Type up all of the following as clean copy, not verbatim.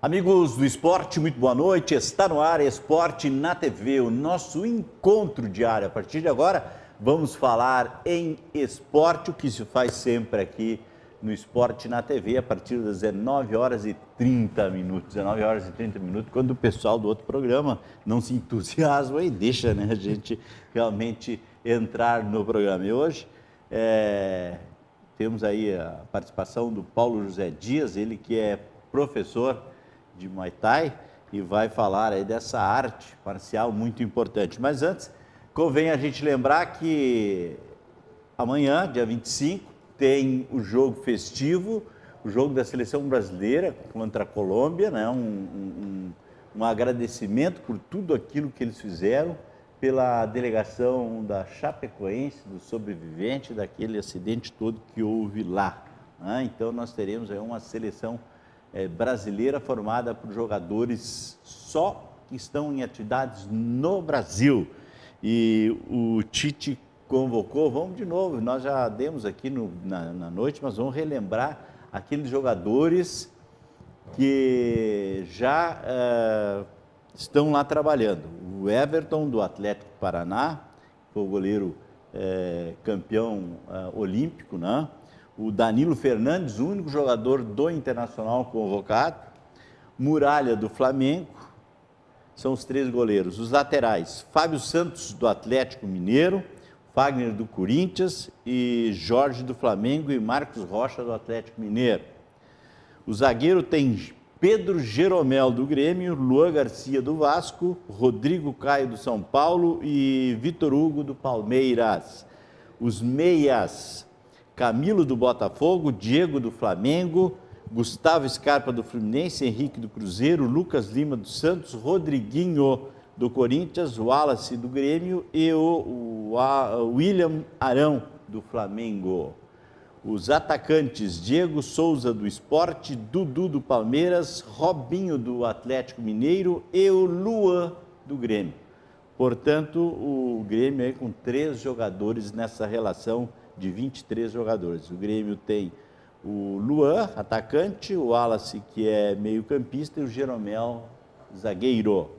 Amigos do esporte, muito boa noite. Está no ar Esporte na TV, o nosso encontro diário. A partir de agora, vamos falar em esporte, o que se faz sempre aqui no Esporte na TV, a partir das 19 horas e 30 minutos. 19 horas e 30 minutos, quando o pessoal do outro programa não se entusiasma e deixa, né, a gente realmente entrar no programa. E hoje temos aí a participação do Paulo José Dias, ele que é professor de Muay Thai e vai falar aí dessa arte marcial muito importante. Mas antes, convém a gente lembrar que amanhã, dia 25, tem o jogo festivo, o jogo da seleção brasileira contra a Colômbia, né? Um agradecimento por tudo aquilo que eles fizeram, pela delegação da Chapecoense, do sobrevivente daquele acidente todo que houve lá, né? Então nós teremos aí uma seleção brasileira formada por jogadores só que estão em atividades no Brasil. E o Tite convocou, vamos de novo, nós já demos aqui na noite, mas vamos relembrar aqueles jogadores que já estão lá trabalhando. O Everton, do Atlético Paraná, foi o goleiro campeão olímpico, né? O Danilo Fernandes, o único jogador do Internacional convocado. Muralha, do Flamengo, são os 3 goleiros. Os laterais, Fábio Santos, do Atlético Mineiro, Fagner, do Corinthians, e Jorge, do Flamengo, e Marcos Rocha, do Atlético Mineiro. O zagueiro tem Pedro Jeromel, do Grêmio, Luan Garcia, do Vasco, Rodrigo Caio, do São Paulo, e Vitor Hugo, do Palmeiras. Os meias, Camilo, do Botafogo, Diego, do Flamengo, Gustavo Scarpa, do Fluminense, Henrique, do Cruzeiro, Lucas Lima, do Santos, Rodriguinho, do Corinthians, Wallace, do Grêmio, e o William Arão, do Flamengo. Os atacantes, Diego Souza, do Sport, Dudu, do Palmeiras, Robinho, do Atlético Mineiro, e o Luan, do Grêmio. Portanto, o Grêmio aí com 3 jogadores nessa relação de 23 jogadores. O Grêmio tem o Luan, atacante, o Wallace, que é meio-campista, e o Jeromel, zagueiro.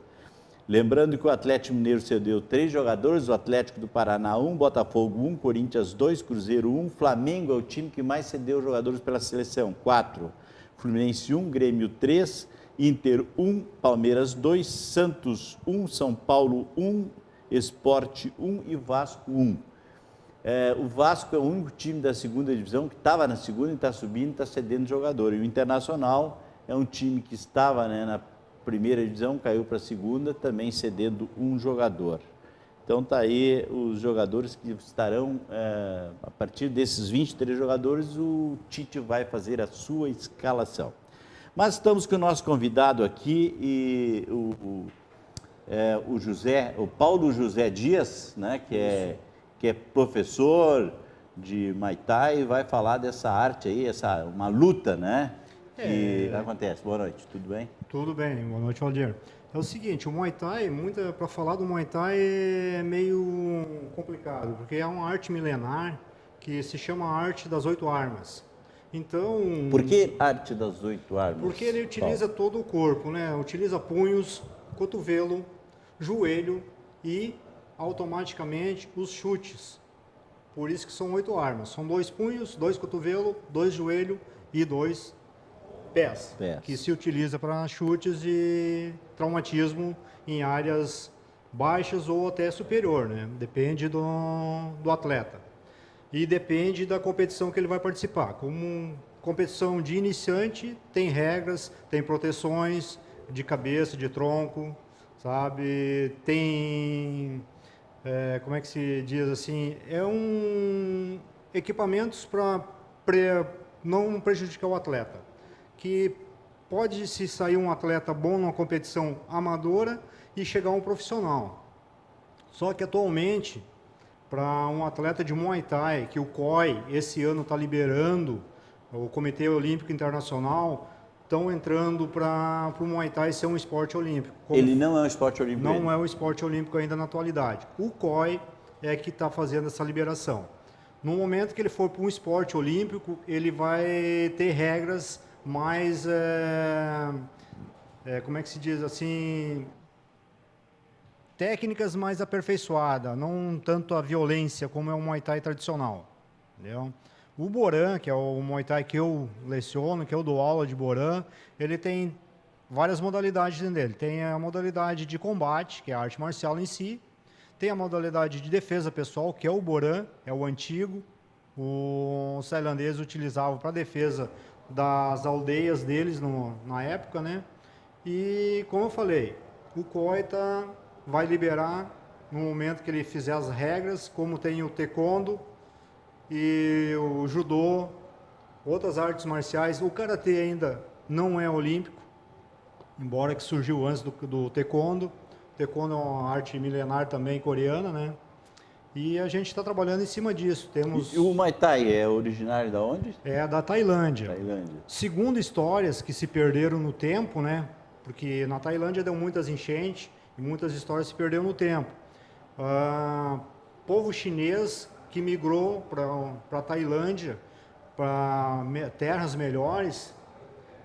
Lembrando que o Atlético Mineiro cedeu 3 jogadores, o Atlético do Paraná 1, Botafogo 1, Corinthians 2, Cruzeiro 1, Flamengo é o time que mais cedeu jogadores pela seleção, 4, Fluminense 1, Grêmio 3, Inter 1, Palmeiras 2, Santos 1, São Paulo 1, Sport 1 e Vasco 1. O Vasco é o único time da segunda divisão que estava na segunda e está subindo e está cedendo jogador. E o Internacional é um time que estava, né, na primeira divisão, caiu para a segunda, também cedendo um jogador. Então está aí os jogadores que estarão, a partir desses 23 jogadores, o Tite vai fazer a sua escalação. Mas estamos com o nosso convidado aqui, e o Paulo José Dias, né, que é professor de Muay Thai, vai falar dessa arte aí, uma luta, né, que acontece. Boa noite, tudo bem? Tudo bem, boa noite, Valdir. É o seguinte, o Muay Thai, para falar do Muay Thai é meio complicado, porque é uma arte milenar que se chama arte das 8 armas. Então... Por que arte das 8 armas? Porque ele utiliza todo o corpo, né? Utiliza punhos, cotovelo, joelho e automaticamente os chutes. Por isso que são 8 armas. São 2 punhos, 2 cotovelos, 2 joelhos e 2 pés. Que se utiliza para chutes e traumatismo em áreas baixas ou até superior, né? Depende do atleta. E depende da competição que ele vai participar. Como competição de iniciante, tem regras, tem proteções de cabeça, de tronco, sabe? Tem... como é que se diz assim, equipamentos para não prejudicar o atleta, que pode se sair um atleta bom numa competição amadora e chegar a um profissional. Só que atualmente para um atleta de Muay Thai, que o COI esse ano está liberando, o Comitê Olímpico Internacional, estão entrando para o Muay Thai ser um esporte olímpico. Ele não é um esporte olímpico? Não é um esporte olímpico ainda na atualidade. O COI é que está fazendo essa liberação. No momento que ele for para um esporte olímpico, ele vai ter regras mais, como é que se diz assim, técnicas mais aperfeiçoadas, não tanto a violência como é o Muay Thai tradicional. Entendeu? O Boran, que é o Muay Thai que eu leciono, que eu dou aula de Boran, ele tem várias modalidades dentro dele. Tem a modalidade de combate, que é a arte marcial em si. Tem a modalidade de defesa pessoal, que é o Boran, é o antigo. Os tailandeses utilizavam para defesa das aldeias deles na época, né? E, como eu falei, o COI vai liberar no momento que ele fizer as regras, como tem o taekwondo e o judô, outras artes marciais. O karatê ainda não é olímpico, embora que surgiu antes do taekwondo. O taekwondo é uma arte milenar também coreana, né? E a gente está trabalhando em cima disso. E o Muay Thai é originário de onde? É da Tailândia. Tailândia. Segundo histórias que se perderam no tempo, né? Porque na Tailândia deu muitas enchentes e muitas histórias se perderam no tempo. Povo chinês que migrou para a Tailândia, para terras melhores,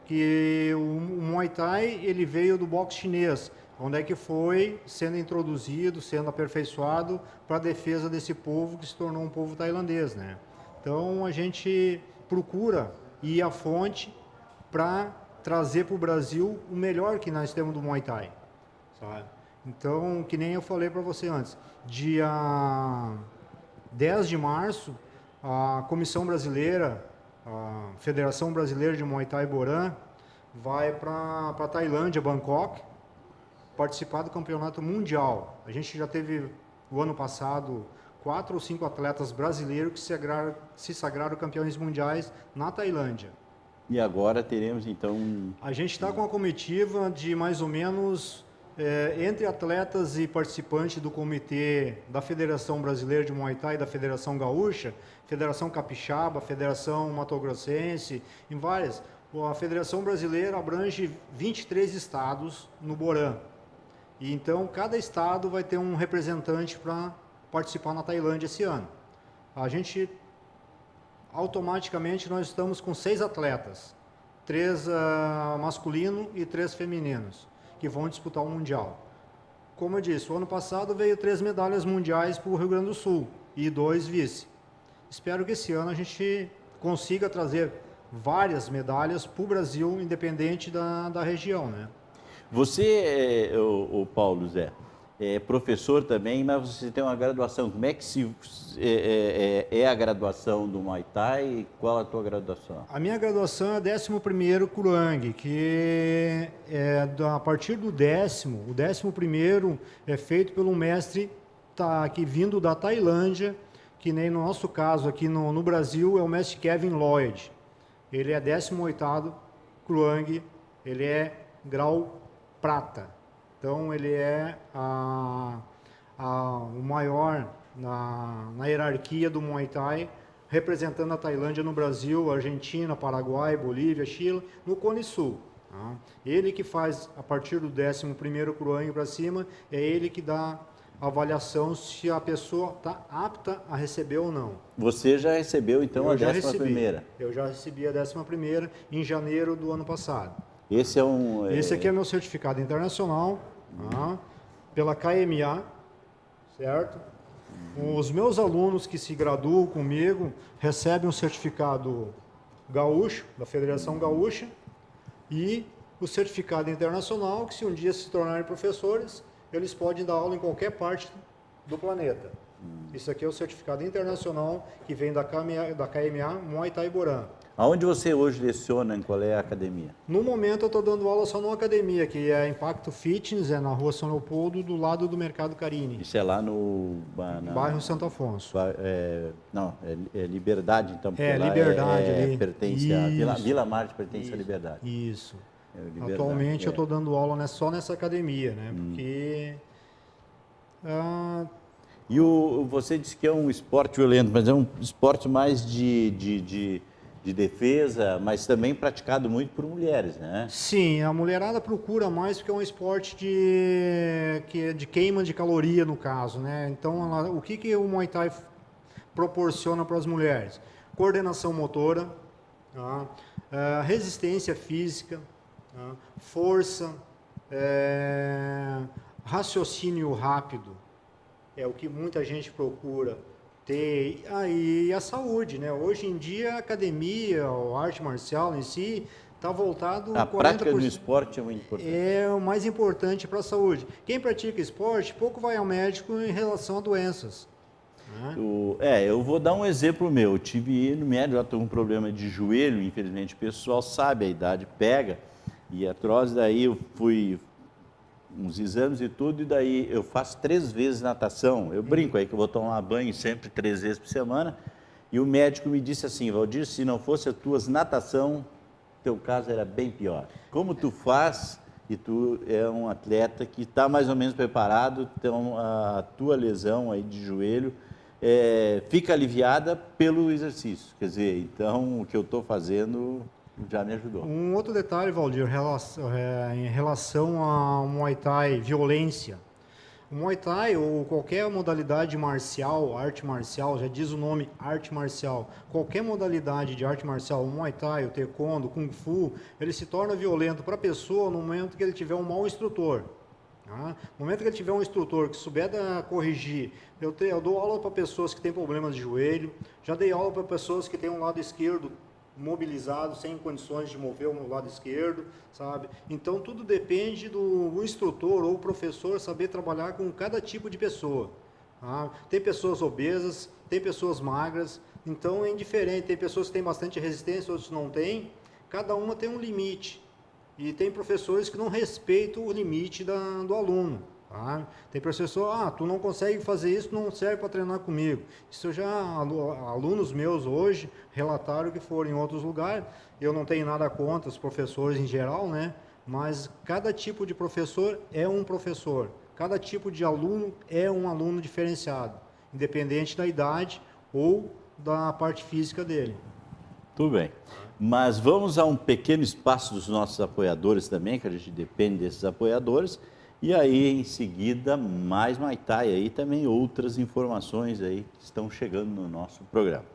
que o Muay Thai ele veio do boxe chinês, onde é que foi sendo introduzido, sendo aperfeiçoado para a defesa desse povo que se tornou um povo tailandês, né? Então a gente procura ir à fonte para trazer para o Brasil o melhor que nós temos do Muay Thai, sabe? Então, que nem eu falei para você antes, dia 10 de março, a Comissão Brasileira, a Federação Brasileira de Muay Thai Boran, vai para a Tailândia, Bangkok, participar do campeonato mundial. A gente já teve, o ano passado, 4 ou 5 atletas brasileiros que se sagraram campeões mundiais na Tailândia. E agora teremos, então... A gente está com a comitiva de mais ou menos, entre atletas e participantes do comitê da Federação Brasileira de Muay Thai, da Federação Gaúcha, Federação Capixaba, Federação Mato Grossense, em várias. A Federação Brasileira abrange 23 estados no Boran. E então, cada estado vai ter um representante para participar na Tailândia esse ano. Automaticamente, nós estamos com 6 atletas, 3 masculinos e 3 femininos, que vão disputar o Mundial. Como eu disse, o ano passado veio 3 medalhas mundiais para o Rio Grande do Sul e 2 vice. Espero que esse ano a gente consiga trazer várias medalhas para o Brasil, independente da região, né? Você, o Paulo Zé, é professor também, mas você tem uma graduação. Como é que é a graduação do Muay Thai? Qual a tua graduação? A minha graduação é 11º Kurang, que a partir do 10º, o 11º é feito pelo mestre aqui vindo da Tailândia, que nem no nosso caso aqui no Brasil é o mestre Kevin Lloyd. Ele é 18º Kurang, ele é grau prata. Então ele é o maior na hierarquia do Muay Thai, representando a Tailândia no Brasil, Argentina, Paraguai, Bolívia, Chile, no Cone Sul. Tá? Ele que faz, a partir do 11º Kurang para cima, é ele que dá a avaliação se a pessoa está apta a receber ou não. Você já recebeu, então, a 11ª? Eu já recebi a 11ª em janeiro do ano passado. Esse aqui é meu certificado internacional, tá? Pela KMA, certo? Os meus alunos que se graduam comigo recebem um certificado gaúcho, da Federação Gaúcha, e o certificado internacional, que se um dia se tornarem professores, eles podem dar aula em qualquer parte do planeta. Isso aqui é o certificado internacional que vem da KMA Muay Thai Boran. Aonde você hoje leciona? Em qual é a academia? No momento eu estou dando aula só numa academia, que é Impacto Fitness, é na rua São Leopoldo, do lado do Mercado Carini. Isso é lá no... bairro Santo Afonso. É Liberdade, então. É, Liberdade ali. Pertence a Vila Marte pertence à Liberdade. Isso. Liberdade, atualmente eu estou dando aula só nessa academia, né? Porque... E você disse que é um esporte violento, mas é um esporte mais de defesa, mas também praticado muito por mulheres, né? Sim, a mulherada procura mais porque é um esporte de queima de caloria, no caso, né? Então, o que o Muay Thai proporciona para as mulheres? Coordenação motora, tá? Resistência física, tá? Força, raciocínio rápido, é o que muita gente procura ter, e a saúde, né? Hoje em dia a academia, a arte marcial em si, está voltado... A prática do esporte é muito importante. É o mais importante para a saúde. Quem pratica esporte, pouco vai ao médico em relação a doenças. Né? Eu vou dar um exemplo meu. Eu tive no médico, já estou com um problema de joelho, infelizmente o pessoal sabe, a idade pega, e artrose, daí eu fui uns exames e tudo, e daí eu faço 3 vezes natação. Eu brinco aí que eu vou tomar banho sempre 3 vezes por semana, e o médico me disse assim: Valdir, se não fosse a tua natação, teu caso era bem pior. Como tu faz, e tu é um atleta que está mais ou menos preparado, então a tua lesão aí de joelho fica aliviada pelo exercício. Quer dizer, então o que eu estou fazendo já me ajudou. Um outro detalhe, Valdir, em relação ao Muay Thai, violência. O Muay Thai ou qualquer modalidade marcial, arte marcial, já diz o nome arte marcial, qualquer modalidade de arte marcial, o Muay Thai, o Taekwondo, o Kung Fu, ele se torna violento para a pessoa no momento que ele tiver um mau instrutor. Tá? No momento que ele tiver um instrutor que souber corrigir, eu dou aula para pessoas que têm problemas de joelho, já dei aula para pessoas que têm um lado esquerdo mobilizado, sem condições de mover o lado esquerdo, sabe? Então tudo depende do instrutor ou professor saber trabalhar com cada tipo de pessoa. Tá? Tem pessoas obesas, tem pessoas magras, então é indiferente. Tem pessoas que têm bastante resistência, outros não têm. Cada uma tem um limite. E tem professores que não respeitam o limite do aluno. Tá? Tem professor, tu não consegue fazer isso, não serve para treinar comigo. Isso alunos meus hoje relataram que foram em outros lugares. Eu não tenho nada contra os professores em geral, né? Mas cada tipo de professor é um professor. Cada tipo de aluno é um aluno diferenciado, independente da idade ou da parte física dele. Tudo bem. Mas vamos a um pequeno espaço dos nossos apoiadores também, que a gente depende desses apoiadores. E aí, em seguida, mais Muay Thai aí, também outras informações aí que estão chegando no nosso programa.